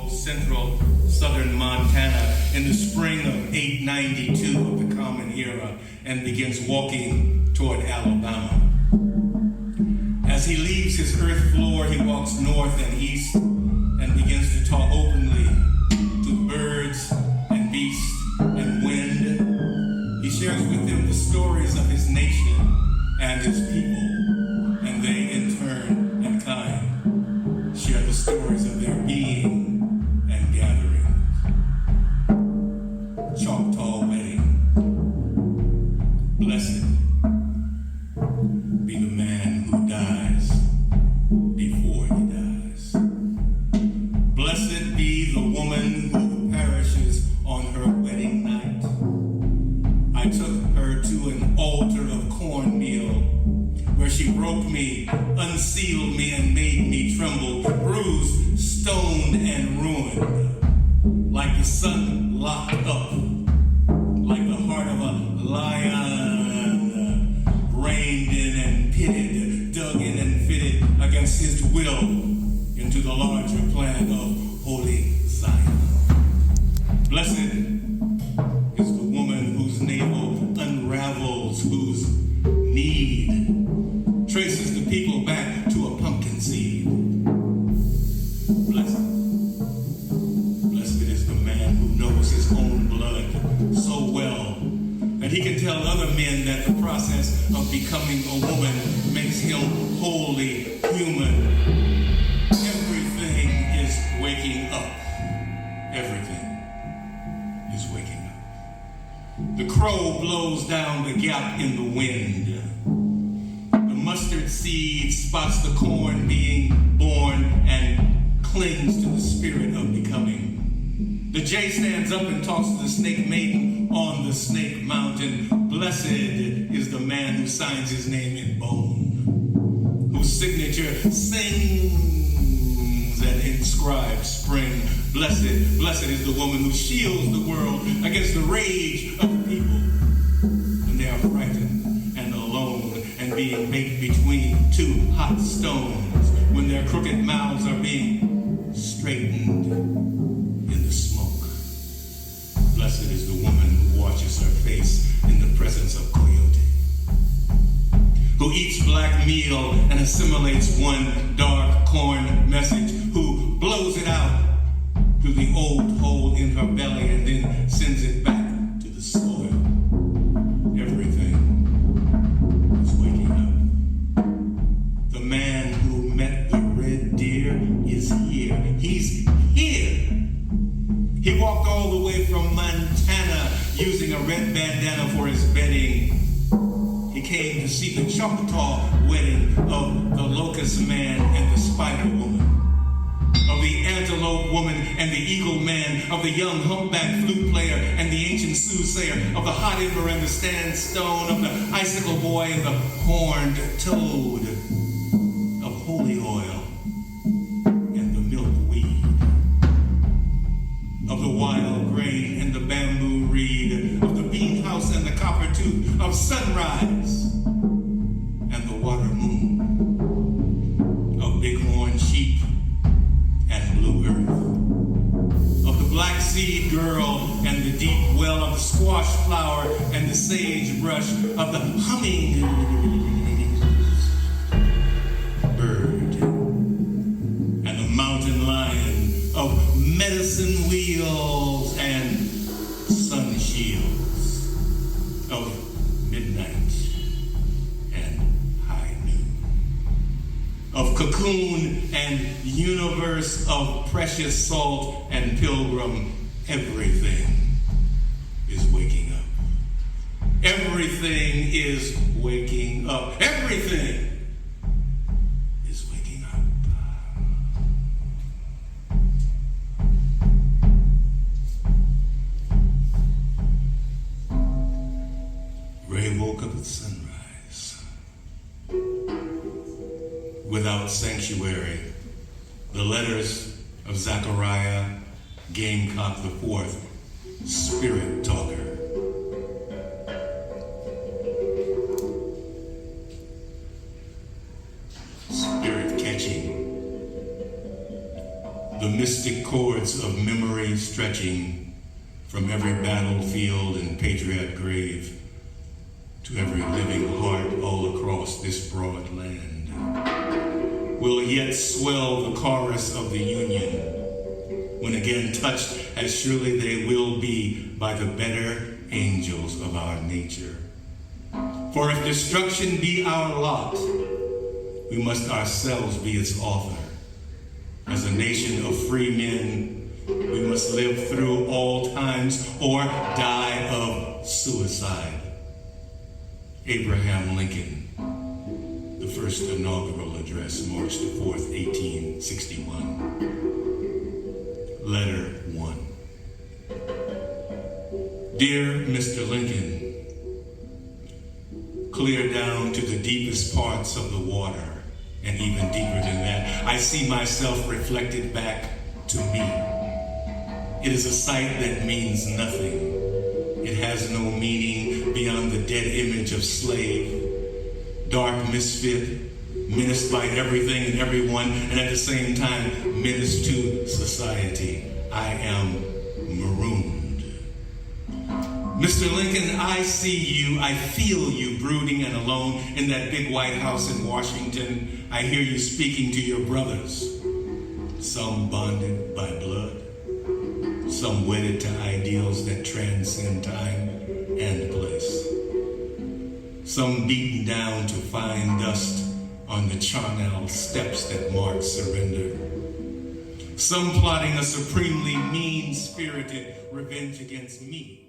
Grove, central southern Montana, in the spring of 892 of the Common Era, and begins walking toward Alabama. As he leaves his earth floor, he walks north and east and begins to talk openly to birds and beasts and wind. He shares with them the stories of his nation and his people, and they in turn and kind share the stories of their being and gatherings. Choctaw Wedding. Blessed be the man who dies before he dies. Blessed be the woman who perishes on her wedding night. I took her to an altar of cornmeal where she broke me, unsealed me, and made me tremble, bruised, stoned, and ruined, like the sun locked up, like the heart of a lion, reined in and pitted, dug in and fitted against his will into the larger plan of holy Zion. Blessed is the woman whose navel unravels, whose need traces the people back to a pumpkin seed. Blessed is the man who knows his own blood so well that he can tell other men that the process of becoming a woman makes him wholly human. Everything is waking up. Everything is waking up. The crow blows down the gap in the wind. The mustard seed spots the corn being born and clings to the spirit of becoming. The jay stands up and talks to the snake maiden on the snake mountain. Blessed is the man who signs his name in bone, whose signature sings and inscribes spring. Blessed is the woman who shields the world against the rage of the people when they are frightened and alone and being baked between two hot stones, when their crooked mouths are being straightened in the smoke. Blessed is the woman who washes her face in the presence of coyote, who eats black meal and assimilates one dark corn message, who blows it out through the old hole in her belly and then sends it back to the soil. Everything is waking up. The man who met the red deer is here. He's here. He walked all the way from Montana using a red bandana for his bedding. He came to see the Choctaw Wedding of the locust man and the spider woman, of the antelope woman and the eagle man, of the young humpback flute player and the ancient soothsayer, of the hot ember and the sandstone, of the icicle boy and the horned toad, of holy oil and the milkweed, of the wild grain and the bamboo reed, of the bean house and the copper tooth, of sunrise and the water moon, of bighorn sheep and blue earth, of the black seed girl and the deep well, of the squash flower and the sagebrush, of the humming bird and the mountain lion, of medicine wheels and sun shields, of midnight and high noon, of cocoon and universe, of precious salt and pilgrim. Everything is waking up. Everything is waking up. Everything is waking up. Ray woke up at sunrise. Without sanctuary, the letters of Zechariah Gamecock the Fourth, spirit talker. Spirit catching. The mystery mystic chords of memory stretching from every battlefield and patriot grave to every living heart all across this broad land, will yet swell the chorus of the Union, when again touched, as surely they will be, by the better angels of our nature. For if destruction be our lot, we must ourselves be its author. As a nation of free men, we must live through all times or die of suicide. Abraham Lincoln, the first inaugural address, March the 4th, 1861. Letter 1. Dear Mr. Lincoln, clear down to the deepest parts of the water, and even deeper than that, I see myself reflected back to me. It is a sight that means nothing. It has no meaning beyond the dead image of slave, dark misfit, menaced by everything and everyone, and at the same time menaced to society. I am marooned. Mr. Lincoln, I see you, I feel you brooding and alone in that big White House in Washington. I hear you speaking to your brothers, some bonded by blood, some wedded to ideals that transcend time and place, some beaten down to fine dust on the charnel steps that mark surrender, some plotting a supremely mean-spirited revenge against me.